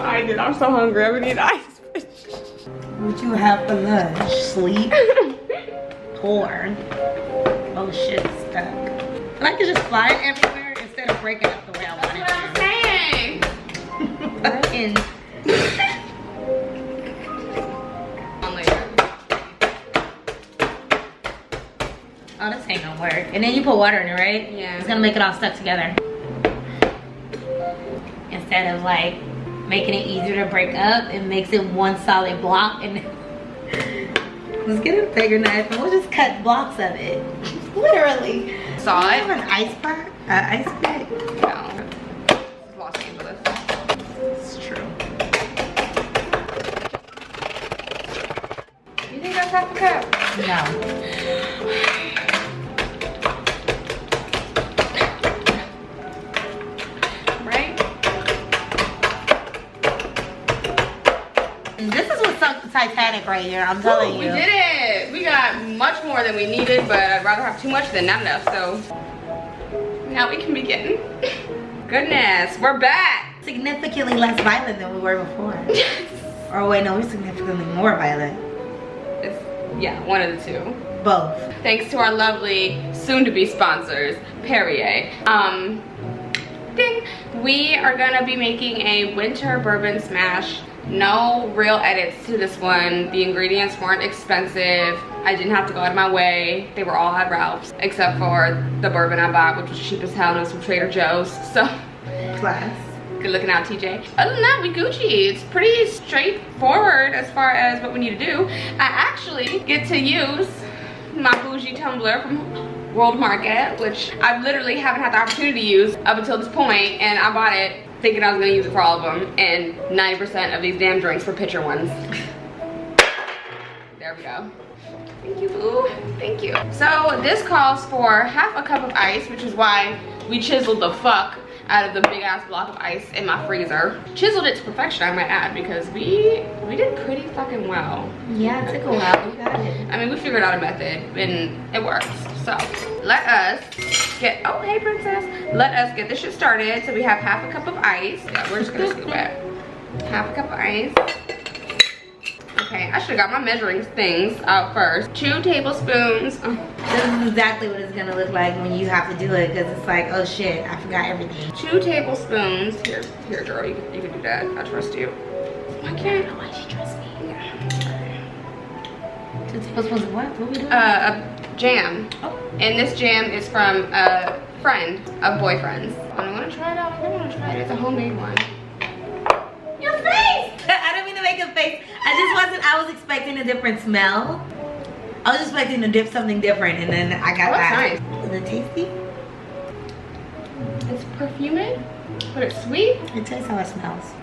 I did. I'm so hungry. I'm gonna eat ice. What you have for lunch? Sleep? Porn? Oh shit, stuck. I like to just fly it everywhere instead of breaking up the way I want it to. That's what I'm saying. Fucking. On later. Oh, this ain't gonna work. And then you put water in it, right? Yeah. It's gonna make it all stuck together. Instead of like making it easier to break up, it makes it one solid block. And let's get a bigger knife and we'll just cut blocks of it. Literally. Saw Do you it? have an ice pack? Ice pick? No. Los Angeles. It's true. You think that's half a cup? No. Right? This is what's sunk the Titanic right here, I'm telling you. We did it! We got much more than we needed, but I'd rather have too much than not enough, so now we can begin. Goodness, we're back! Significantly less violent than we were before. Or wait, no, we're significantly more violent. It's, yeah, one of the two. Both. Thanks to our lovely soon-to-be sponsors, Perrier. We are gonna be making a winter bourbon smash. No real edits to this one. The ingredients weren't expensive. I didn't have to go out of my way. They were all at Ralph's, except for the bourbon I bought, which was cheap as hell, and it was from Trader Joe's. So, Class. good looking out, TJ. Other than that, we Gucci. It's pretty straightforward as far as what we need to do. I actually get to use my bougie tumbler from World Market, which I literally haven't had the opportunity to use up until this point, and I bought it thinking I was gonna use it for all of them, and 90% of these damn drinks were pitcher ones. There we go. Thank you, boo. Thank you. So this calls for half a cup of ice, which is why we chiseled the fuck out of the big ass block of ice in my freezer. Chiseled it to perfection, I might add, because we did pretty fucking well. Yeah, it took a while. We got it. I mean, we figured out a method and it works. So let us get, oh hey princess, let us get this shit started. So we have half a cup of ice. Yeah, we're just gonna scoop it. Half a cup of ice. Okay, I should have got my measuring things out first. 2 tablespoons. Oh. This is exactly what it's gonna look like when you have to do it, because it's like, oh shit, I forgot everything. 2 tablespoons. Here girl, you can do that. I trust you. Why can't I? Why she trust me? Yeah. 2 tablespoons of what? What are we doing? A jam. Oh. And this jam is from a friend of boyfriend's. I'm gonna try it out. I wanna try it. It's a homemade one. Your face! I didn't mean to make a face. I was expecting a different smell. I was expecting to dip something different, and then I got that. Nice. Is it tasty? It's perfumey, but it's sweet. It tastes how it smells.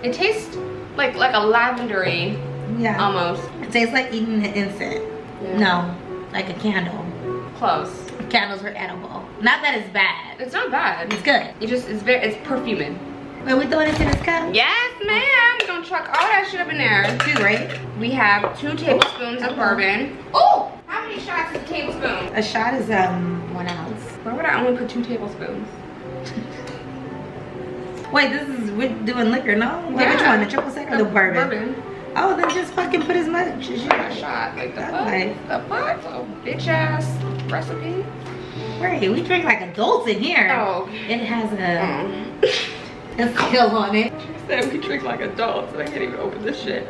It tastes like a lavendery, Yeah. almost. It tastes like eating an incense. Yeah. No, like a candle. Close. Candles are edible. Not that it's bad. It's not bad. It's good. It's perfuming. Are we throwing it in this cup? Yes, ma'am. We're gonna chuck all that shit up in there. 2, right? We have 2 tablespoons of bourbon. Oh, how many shots is a tablespoon? A shot is 1 ounce. Why would I only put 2 tablespoons? Wait, we're doing liquor, no? Wait, Yeah. which one? The triple sec or the bourbon? Bourbon. Oh, then just fucking put as much as you A got. shot, like the That's fuck? nice. The fuck? Oh, bitch ass recipe. Right, we drink like adults in here. Oh. It has a Mm. seal on it. She said we drink like adults, and I can't even open this shit.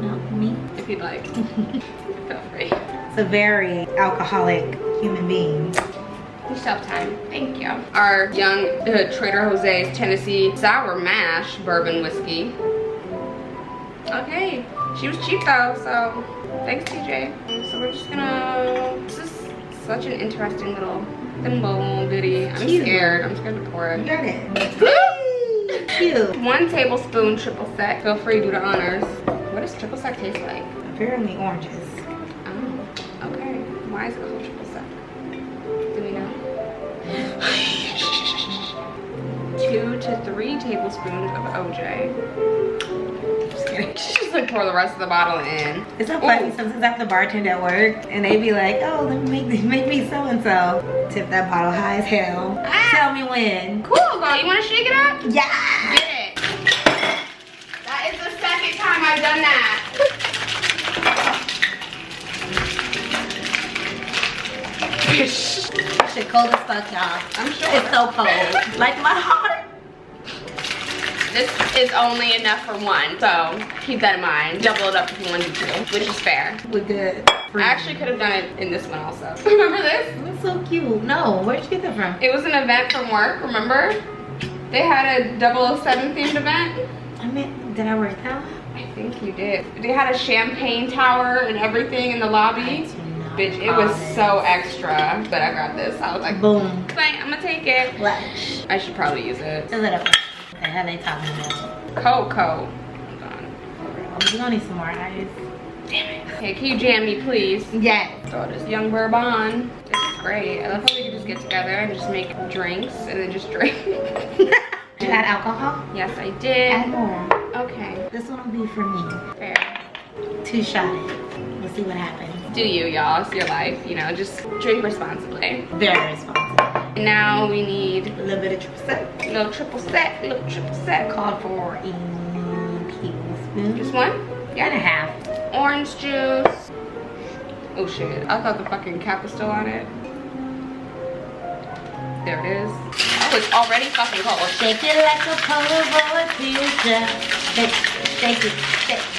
No, me. If you'd like, feel free. It's a very alcoholic human being. Yourself time. Thank you. Our young Trader Jose's Tennessee Sour Mash bourbon whiskey. Okay, she was cheap though, so thanks TJ. So we're just gonna, this is such an interesting little thimble goodie. I'm Cute. scared. I'm scared to pour You it. got it. Cute. 1 tablespoon triple sec. Feel free to do the honors. What does triple sec taste like? Apparently oranges. Oh, okay. Why is it called triple sec? Do we know? 2 to 3 tablespoons of OJ. Just kidding. Just like pour the rest of the bottle in. It's so funny. Ooh. Sometimes I have to bartend at work, and they be like, "Oh, let me make me so and so." Tip that bottle high as hell. Ah. Tell me when. Cool, girl. girl, you want to shake it up? Yeah. Get it. That is the second time I've done that. Shit cold as fuck, y'all. I'm sure. It's so cold. Like my heart. This is only enough for one, so keep that in mind. Double it up if you wanted to, which is fair. We're good. I actually could have done it in this one also. Remember this? It's so cute. No, where'd you get that from? It was an event from work, remember? They had a 007 themed event. I mean, did I work out? I think you did. They had a champagne tower and everything in the lobby. Bitch, it was so extra. But I grabbed this. I was like, boom. I'm gonna take it. Flash. I should probably use it. Fill it up. Okay, how they talking about? Cocoa. Hold on. We're gonna need some more ice. Damn it. Okay, can you jam me, please? Yes. So this young bourbon. This is great. I love how we can just get together and just make drinks and then just drink. You add alcohol? Yes, I did. Add more. Okay. This one will be for me. Fair. 2-shotted. We'll see what happens. Do you, y'all? It's your life. You know, just drink responsibly. Very responsible. And now we need A little bit of triple sec. a little triple sec. Called for a tablespoon. Just one? Yeah, and a half. Orange juice. Oh shit. I thought the fucking cap was still on it. There it is. Oh, it's already fucking cold. Shake it like a polo boy pizza. Shake it, shake it,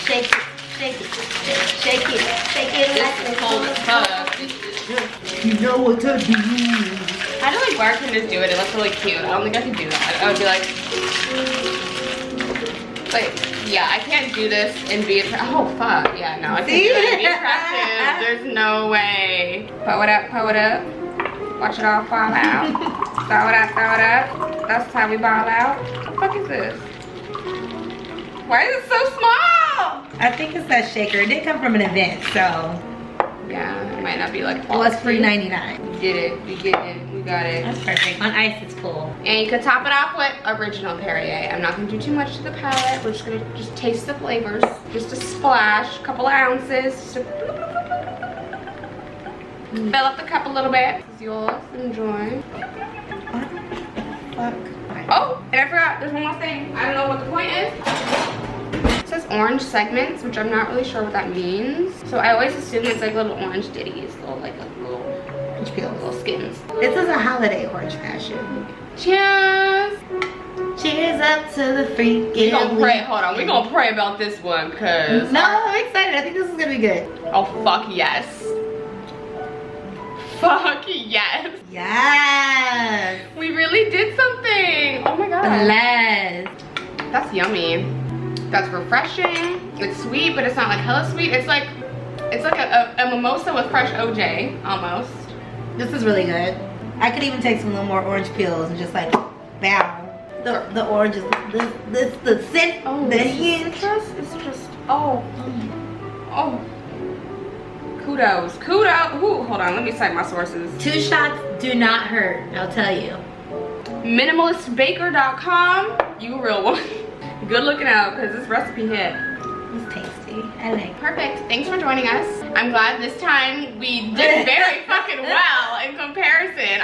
shake it, shake it, shake it This like is a cold as fuck. You know what to do. How do like bartenders do it? It looks really cute. I don't think I could do that. I would be like, yeah, I can't do this and be attractive. Oh fuck, yeah, no, I can't do it and be attractive. There's no way. Pull it up, pull it up. Watch it all fall out. Throw it up, throw it up. That's how we ball out. What the fuck is this? Why is it so small? I think it's that shaker. It did come from an event, so. Yeah, it might not be like It was $3.99. We did it. We get it. We got it. That's perfect. On ice, it's cool. And you could top it off with original Perrier. I'm not gonna do too much to the palate. We're just gonna taste the flavors. Just a splash, a couple of ounces. Just fill up the cup a little bit. This is yours. Enjoy. Fuck. Oh, and I forgot. There's one more thing. I don't know what the point is. It says orange segments, which I'm not really sure what that means. So I always assume it's like little orange ditties, little little skins. This is a holiday orange fashion. Cheers. Cheers up to the freaking. We gonna pray. Hold on. We gonna pray about this one, cause no, I'm excited. I think this is gonna be good. Oh fuck yes. Fuck yes. Yes. We really did something. Oh my god. Blessed. That's yummy. That's refreshing. It's sweet, but it's not like hella sweet. It's like a mimosa with fresh OJ almost. This is really good. I could even take some little more orange peels and just like bow. The orange is the scent. Oh, the hint. It's just oh. Kudos. Ooh, hold on, let me cite my sources. 2 shots do not hurt, I'll tell you. Minimalistbaker.com. You a real one. Good looking out, because this recipe hit. It's tasty. I like it. Perfect. Thanks for joining us. I'm glad this time we did very fucking well in comparison.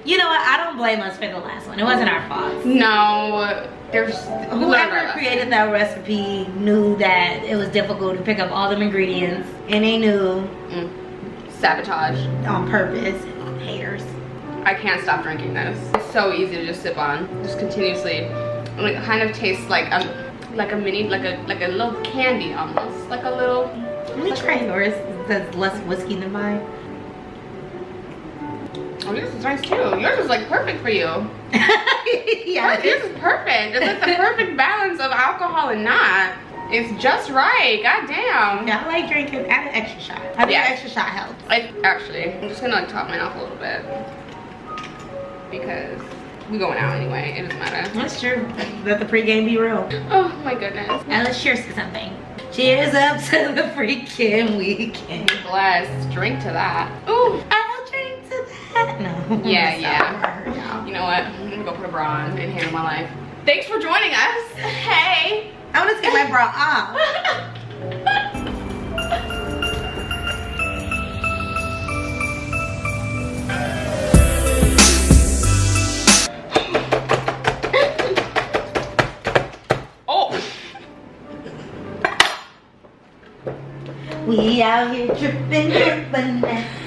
You know what? I don't blame us for the last one. It wasn't our fault. No, there's whoever created that recipe knew that it was difficult to pick up all them ingredients, and they knew sabotage on purpose. Haters. I can't stop drinking this. It's so easy to just sip on, just continuously. And it kind of tastes like a mini, like a little candy almost, like a little. Let me try yours. That's less whiskey than mine. Oh, yours is nice too. Yours is like perfect for you. Yeah, yours is perfect. It's like the perfect balance of alcohol and not. It's just right. God damn. Yeah, I like drinking. Add an extra shot. I think an extra shot helps. Actually, I'm just gonna like top mine off a little bit because we going out anyway. It doesn't matter. That's true. Let the pregame be real. Oh my goodness. Now let's cheers to something. Cheers up to the freaking weekend. Bless. Drink to that. Ooh. I'll drink to that. No. Yeah. You know what? I'm gonna go put a bra on and handle my life. Thanks for joining us. Hey. I want to take my bra off. We out here tripping, tripping.